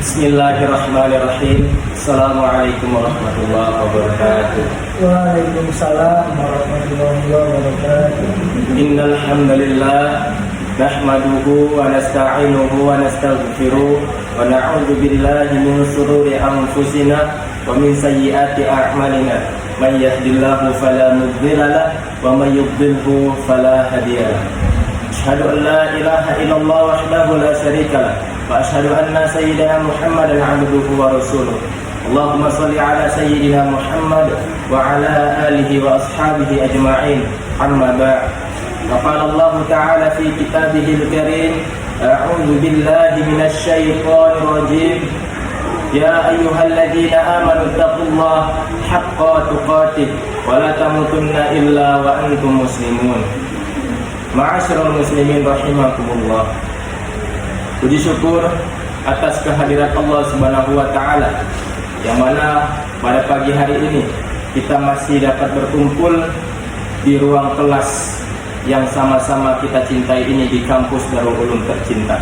Bismillahirrahmanirrahim. Assalamualaikum warahmatullahi wabarakatuh. Waalaikumsalam warahmatullahi wabarakatuh. Innal hamdalillah nahmaduhu wa nasta'inuhu wa nastaghfiruh wa na'udzu billahi min shururi anfusina wa min sayyiati a'malina. May yahdihillahu fala mudilla lahu wa may yudlilhu fala hadiya lahu. Asyhadu an la ilaha illallah wahdahu la syarika lahu wa asyhadu anna sayyidina Muhammadan 'abduhu wa rasuluh. Allahumma shalli ala sayyidina Muhammad wa ala alihi wa ashabihi ajma'in. Amma ba'd. Qala Allah ta'ala fi kitabihil karim, a'udzu billahi minasy syaithanir rajim. Ya ayyuhalladzina amanu taqullaha haqqa tuqatih wa la tamutunna illa wa antum muslimun. Ma'asyiral muslimin rahimakumullah. Puji syukur atas kehadiran Allah Subhanahu wa taala yang mana pada pagi hari ini kita masih dapat berkumpul di ruang kelas yang sama-sama kita cintai ini di kampus Darul Ulum tercinta.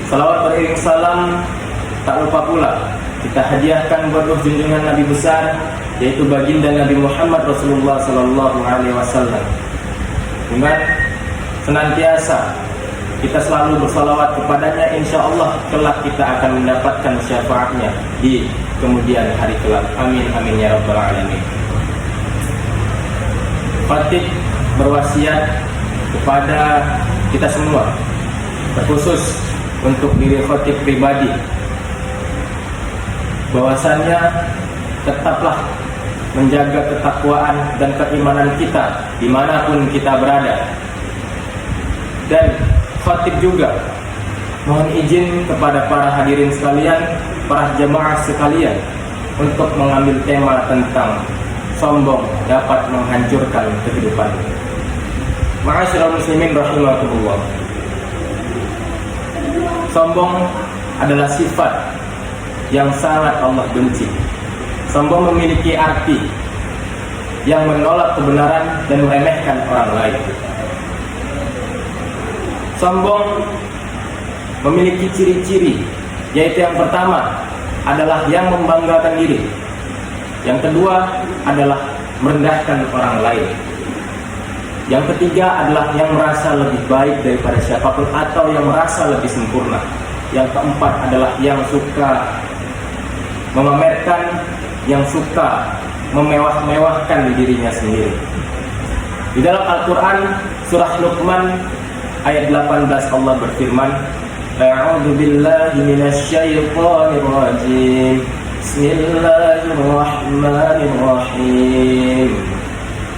Salawat beriring salam tak lupa pula kita hadiahkan buat junjungan Nabi besar, yaitu baginda Nabi Muhammad Rasulullah sallallahu alaihi wasallam. Dengan senantiasa kita selalu bersalawat kepadanya, insya Allah kelak kita akan mendapatkan syafaatnya di kemudian hari kelak. Amin amin ya rabbal alamin. Khatib berwasiat kepada kita semua, terkhusus untuk diri khatib pribadi, bahwasannya tetaplah menjaga ketakwaan dan keimanan kita dimanapun kita berada. Dan khatib juga mohon izin kepada para hadirin sekalian, para jemaah sekalian, untuk mengambil tema tentang sombong dapat menghancurkan kehidupan. Ma'asyiral muslimin rahimakumullah. Sombong adalah sifat yang sangat Allah benci. Sombong memiliki arti yang menolak kebenaran dan meremehkan orang lain. Sombong memiliki ciri-ciri, yaitu yang pertama adalah yang membanggakan diri. Yang kedua adalah merendahkan orang lain. Yang ketiga adalah yang merasa lebih baik daripada siapapun atau yang merasa lebih sempurna. Yang keempat adalah yang suka memamerkan, yang suka memewah-mewahkan dirinya sendiri. Di dalam Al-Quran surah Luqman ayat 18 Allah berfirman, a'udzu billahi minasy syaithanir rajim. Bismillahirrahmanirrahim.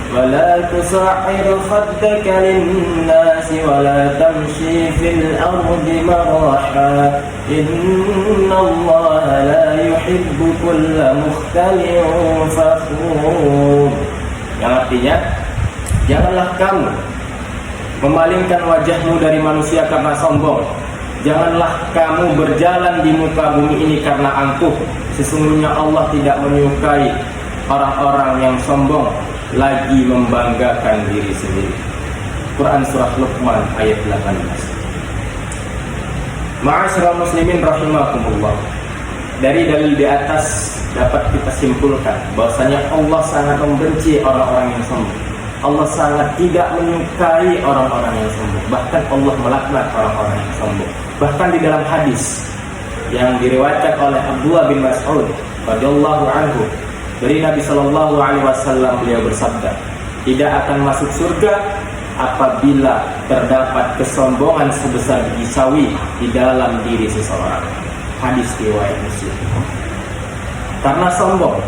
Wa la tusa'ir khaddaka lin-nasi wa la tamshi fil ardi maraha. Innallaha la yuhibbu kulla mukhtalin fakhur. Yang artinya, janganlah kamu memalingkan wajahmu dari manusia karena sombong. Janganlah kamu berjalan di muka bumi ini karena angkuh. Sesungguhnya Allah tidak menyukai orang-orang yang sombong lagi membanggakan diri sendiri. Quran surah Luqman ayat 18. Ma'asyiral muslimin rahimakumullah. Dari dalil di atas dapat kita simpulkan bahwasanya Allah sangat membenci orang-orang yang sombong. Allah sangat tidak menyukai orang-orang yang sombong. Bahkan Allah melaknat orang-orang yang sombong. Bahkan di dalam hadis yang diriwayatkan oleh Abdullah bin Mas'ud radhiyallahu anhu dari Nabi sallallahu alaihi wasallam, beliau bersabda, tidak akan masuk surga apabila terdapat kesombongan sebesar biji sawi di dalam diri seseorang. Hadis riwayat Muslim. Karena sombong,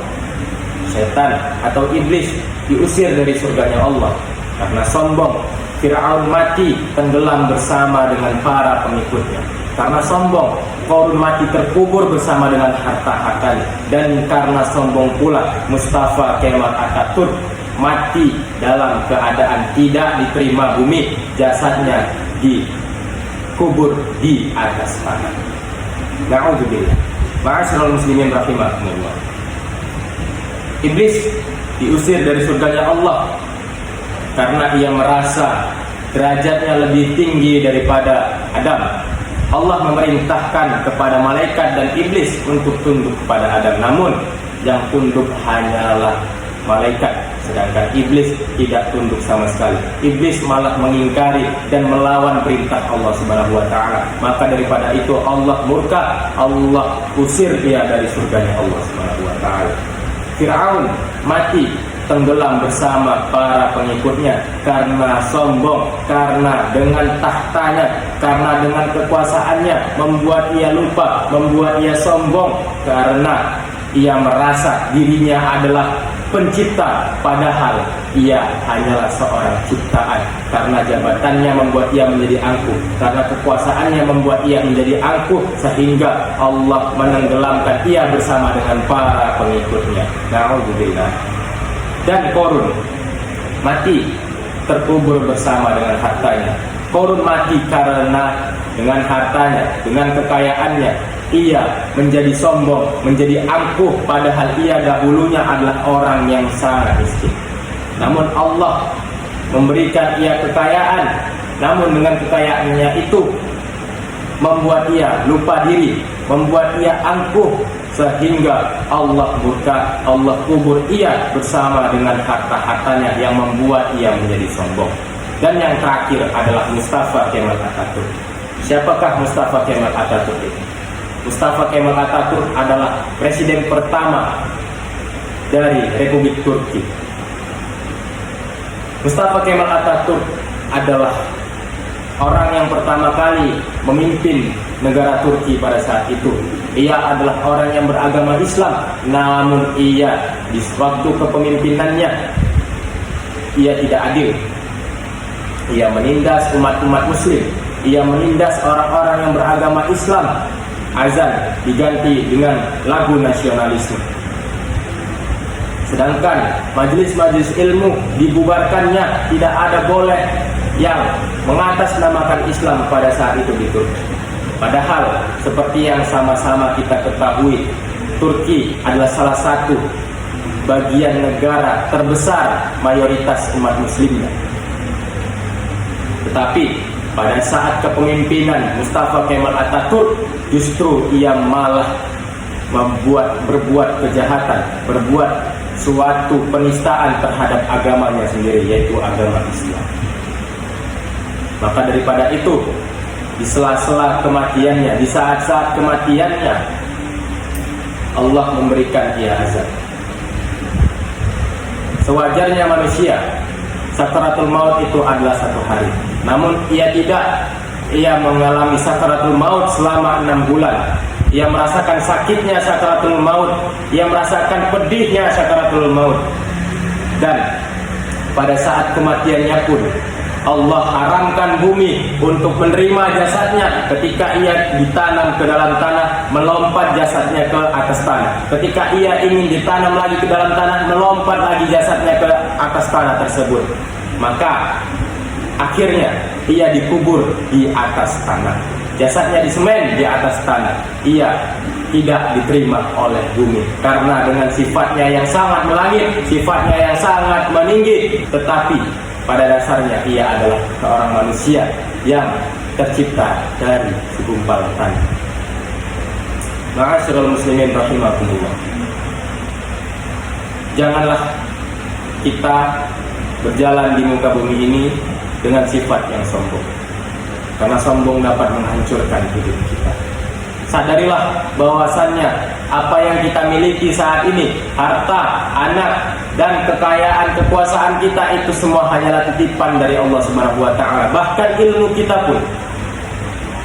setan atau iblis diusir dari surganya Allah. Karena sombong, Fir'aun mati tenggelam bersama dengan para pengikutnya. Karena sombong, Qarun mati terkubur bersama dengan harta-hartanya. Dan karena sombong pula, Mustafa Kemal Atatürk mati dalam keadaan tidak diterima bumi, jasadnya dikubur di atas tanah. Na'udzubillah. Ma'asyiral muslimin rahimakumullah. Iblis diusir dari surganya Allah karena ia merasa derajatnya lebih tinggi daripada Adam. Allah memerintahkan kepada malaikat dan iblis untuk tunduk kepada Adam, namun yang tunduk hanyalah malaikat, sedangkan iblis tidak tunduk sama sekali. Iblis malah mengingkari dan melawan perintah Allah Subhanahu wa taala. Maka daripada itu Allah murka, Allah usir dia dari surganya Allah Subhanahu wa taala. Firaun mati tenggelam bersama para pengikutnya karena sombong, karena dengan tahtanya, karena dengan kekuasaannya membuat ia lupa, membuat ia sombong, karena ia merasa dirinya adalah pencipta, padahal ia hanyalah seorang ciptaan. Karena jabatannya membuat ia menjadi angkuh, karena kekuasaannya membuat ia menjadi angkuh, sehingga Allah menenggelamkan ia bersama dengan para pengikutnya. Na'udzubillah. Dan Korun mati terkubur bersama dengan hartanya. Korun mati karena dengan hartanya, dengan kekayaannya, ia menjadi sombong, menjadi angkuh, padahal ia dahulunya adalah orang yang sangat miskin. Namun Allah memberikan ia kekayaan, namun dengan kekayaannya itu membuat ia lupa diri, membuat ia angkuh, sehingga Allah murka, Allah kubur ia bersama dengan harta-hartanya yang membuat ia menjadi sombong. Dan yang terakhir adalah Mustafa Kemal Atatürk. Siapakah Mustafa Kemal Atatürk itu? Mustafa Kemal Atatürk adalah presiden pertama dari Republik Turki. Mustafa Kemal Atatürk adalah orang yang pertama kali memimpin negara Turki pada saat itu. Ia adalah orang yang beragama Islam, namun ia di waktu kepemimpinannya ia tidak adil. Ia menindas umat-umat muslim, ia menindas orang-orang yang beragama Islam. Azan diganti dengan lagu nasionalisme. Sedangkan majelis-majelis ilmu dibubarkannya, tidak ada boleh yang mengatasnamakan Islam pada saat itu di Turki. Padahal seperti yang sama-sama kita ketahui, Turki adalah salah satu bagian negara terbesar mayoritas umat muslimnya. Tetapi pada saat kepemimpinan Mustafa Kemal Atatürk, justru ia malah berbuat kejahatan, berbuat suatu penistaan terhadap agamanya sendiri, yaitu agama Islam. Maka daripada itu, di sela-sela kematiannya, di saat-saat kematiannya, Allah memberikan ia azab. Sewajarnya manusia, sakaratul maut itu adalah 1 hari. Namun ia tidak. Ia mengalami sakaratul maut selama 6 bulan. Ia merasakan sakitnya sakaratul maut, ia merasakan pedihnya sakaratul maut. Dan pada saat kematiannya pun Allah haramkan bumi untuk menerima jasadnya. Ketika ia ditanam ke dalam tanah, melompat jasadnya ke atas tanah. Ketika ia ingin ditanam lagi ke dalam tanah, melompat lagi jasadnya ke atas tanah tersebut. Maka akhirnya ia dikubur di atas tanah. Jasadnya disemen di atas tanah. Ia tidak diterima oleh bumi karena dengan sifatnya yang sangat melangit, sifatnya yang sangat meninggi, tetapi pada dasarnya ia adalah seorang manusia yang tercipta dari segumpal tanah. Ma'asyiral muslimin rahimakumullah. Janganlah kita berjalan di muka bumi ini dengan sifat yang sombong, karena sombong dapat menghancurkan hidup kita. Sadarilah bahwasannya apa yang kita miliki saat ini, harta, anak, dan kekayaan, kekuasaan kita itu semua hanyalah titipan dari Allah Subhanahu wa taala. Bahkan ilmu kita pun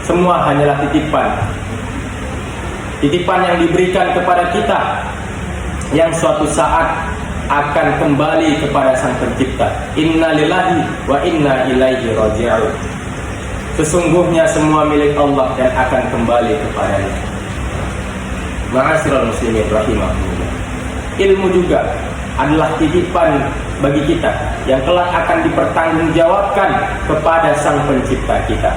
semua hanyalah titipan. Titipan yang diberikan kepada kita yang suatu saat akan kembali kepada Sang Pencipta. Inna lillahi wa inna ilaihi raji'un. Sesungguhnya semua milik Allah dan akan kembali kepadanya. Ma'asyiral muslimin rahimakumullah. Ilmu juga adalah titipan bagi kita yang kelak akan dipertanggungjawabkan kepada Sang Pencipta kita.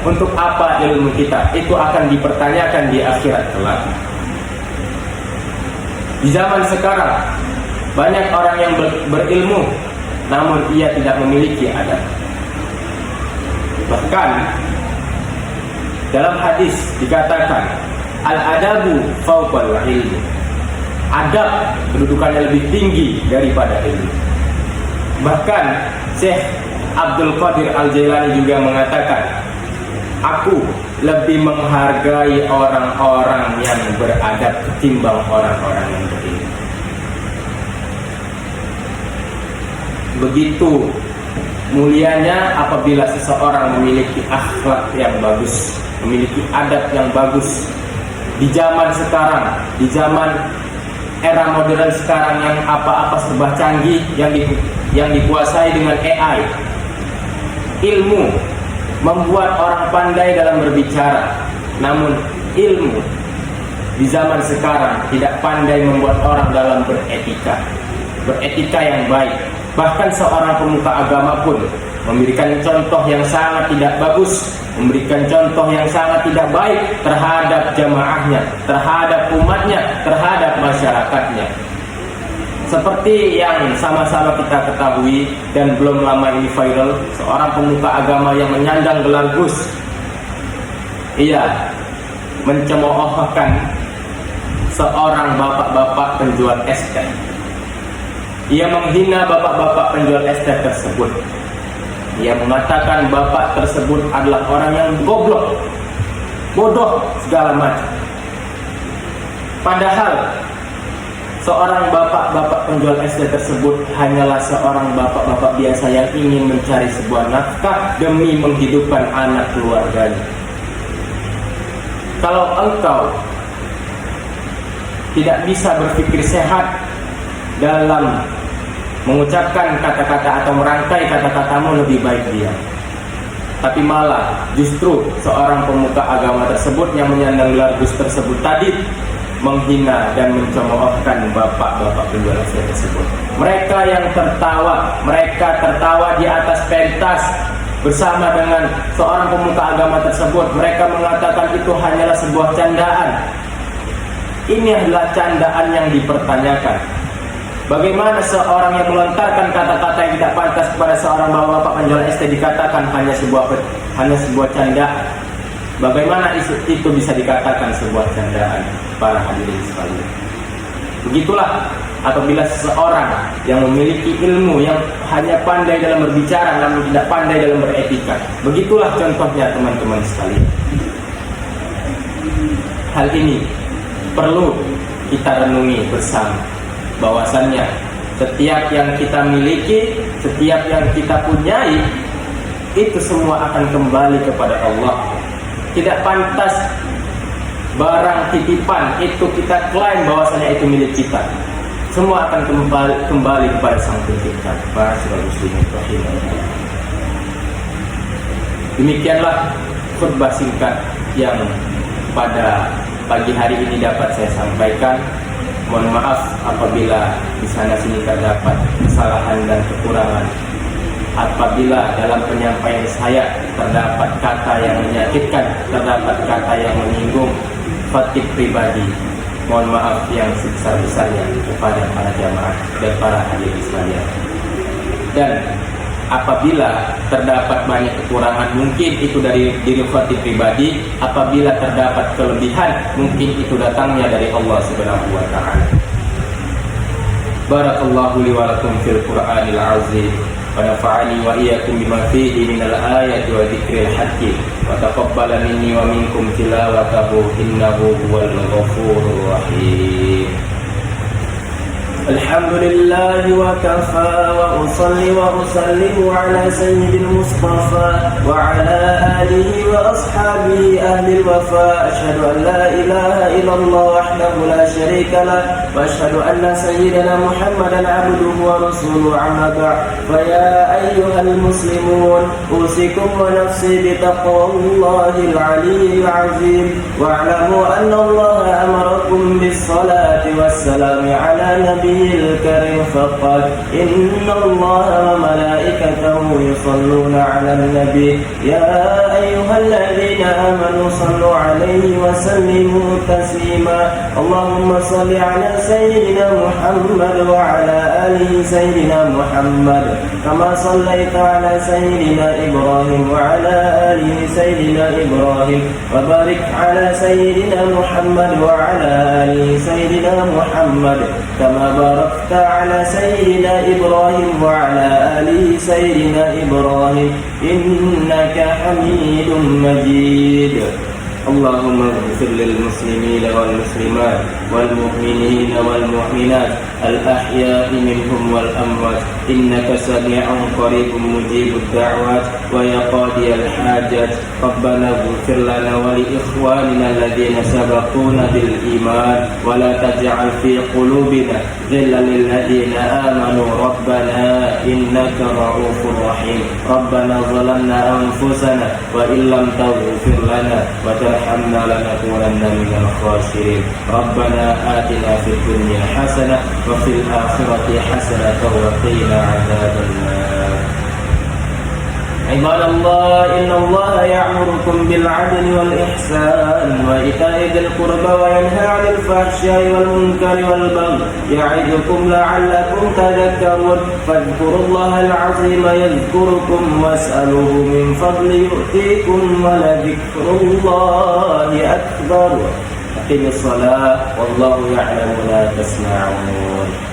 Untuk apa ilmu kita? Itu akan dipertanyakan di akhirat kelak. Di zaman sekarang banyak orang yang berilmu namun ia tidak memiliki adab. Bahkan Dalam hadis dikatakan al-adabu fauqal ilmi. Adab kedudukannya lebih tinggi daripada ilmu. Bahkan Syekh Abdul Qadir Al-Jailani juga mengatakan, aku lebih menghargai orang-orang yang beradab ketimbang orang-orang yang berilmu. Begitu mulianya apabila seseorang memiliki akhlak yang bagus, memiliki adab yang bagus. Di zaman sekarang, di zaman era modern sekarang yang apa-apa serba canggih, yang dikuasai dengan AI, ilmu membuat orang pandai dalam berbicara, namun ilmu di zaman sekarang tidak pandai membuat orang dalam beretika yang baik. Bahkan seorang pemuka agama pun memberikan contoh yang sangat tidak bagus, memberikan contoh yang sangat tidak baik terhadap jamaahnya, terhadap umatnya, terhadap masyarakatnya. Seperti yang sama-sama kita ketahui dan belum lama ini viral, seorang pemuka agama yang menyandang gelar Gus, ia mencemoohkan seorang bapak-bapak penjual es teh. Ia menghina bapak-bapak penjual es teh tersebut. Ia mengatakan bapak tersebut adalah orang yang goblok, bodoh, segala macam. Padahal seorang bapak-bapak penjual es teh tersebut hanyalah seorang bapak-bapak biasa yang ingin mencari sebuah nafkah demi menghidupkan anak keluarganya. Kalau engkau tidak bisa berpikir sehat dalam mengucapkan kata-kata atau merangkai kata-katamu, lebih baik diam. Tapi malah justru seorang pemuka agama tersebut yang menyandang gelar Gus tersebut tadi menghina dan mencemoohkan bapak-bapak penjual es teh tersebut. Mereka yang tertawa di atas pentas bersama dengan seorang pemuka agama tersebut. Mereka mengatakan itu hanyalah sebuah candaan. Ini adalah candaan yang dipertanyakan. Bagaimana seorang yang melontarkan kata-kata yang tidak pantas kepada seorang bapak-bapak penjual es teh dikatakan hanya sebuah candaan? Bagaimana itu bisa dikatakan sebuah candaan, para hadirin sekalian? Begitulah apabila seseorang yang memiliki ilmu, yang hanya pandai dalam berbicara namun tidak pandai dalam beretika. Begitulah contohnya, teman-teman sekalian. Hal ini perlu kita renungi bersama, bahwasannya setiap yang kita miliki, setiap yang kita punyai, itu semua akan kembali kepada Allah. Tidak pantas barang titipan itu kita klaim bahwasanya itu milik kita. Semua akan kembali kepada Sang Pencipta. Para muslimin rahimahullah. Demikianlah khutbah singkat yang pada pagi hari ini dapat saya sampaikan. Mohon maaf apabila di sana sini terdapat kesalahan dan kekurangan. Apabila dalam penyampaian saya terdapat kata yang menyakitkan, terdapat kata yang menyinggung hati pribadi, mohon maaf yang sebesar-besarnya kepada para jamaah dan para hadirin sekalian. Dan apabila terdapat banyak kekurangan, mungkin itu dari diri hati pribadi. Apabila terdapat kelebihan, mungkin itu datangnya dari Allah Subhanahu wa taala. Barakallahu li wa lakum fil Qur'anil azim. ونفعني وإياكم بما فيه من الآية وذكر الحكيم وتقبل مني ومنكم تلاوته إنه هو الغفور الرحيم. الحمد لله وكفى وأصلي وأسلم على سيد المصطفى وعلى آله وأصحابه أهل الوفاء. أشهد أن لا إله إلا الله وحده لا شريك له وأشهد أن سيدنا محمدا عبده ورسوله. أما بعد، فيا أيها المسلمون أوصيكم ونفسي بتقوى الله العلي العظيم، واعلموا أن الله أمركم بالصلاة الصلاة والسلام على نبي الكريم فقال إن الله وملائكته يصلون على النبي يا أيها الذين آمنوا صلوا عليه وسلموا تسليما اللهم صل على سيدنا محمد وعلى آله سيدنا محمد كما صليت على سيدنا إبراهيم وعلى آله سيدنا إبراهيم وبارك على سيدنا محمد وعلى آله سيدنا محمد كما باركت على سيدنا إبراهيم وعلى آله سيدنا إبراهيم إنك حميد مجيد اللهم اغفر للمسلمين والمسلمات والمؤمنين والمؤمنات الأحياء منهم والأموات إنك سميع قريب مجيب الدعوات ويا قاضي الحاجات ربنا اغفر لنا ولإخواننا الذين سبقونا بالإيمان ولا تجعل في قلوبنا غلا للذين آمنوا ربنا إنك رؤوف رحيم ربنا ظلمنا أنفسنا وإن لم تغفر لنا وترحمنا لنكونن من الخاسرين ربنا آتنا في الدنيا حسنة وفي الآخرة حسنة وقنا عذاب النار عباد الله إن الله يأمركم بالعدل والإحسان وإيتاء ذي القربى وينهى عن الفحشاء والمنكر والبغي يعظكم لعلكم تذكرون فاذكروا الله العظيم يذكركم واسألوه من فضل يؤتيكم ولذكر الله أكبر أقم الصلاة والله يعلم ما تصنعون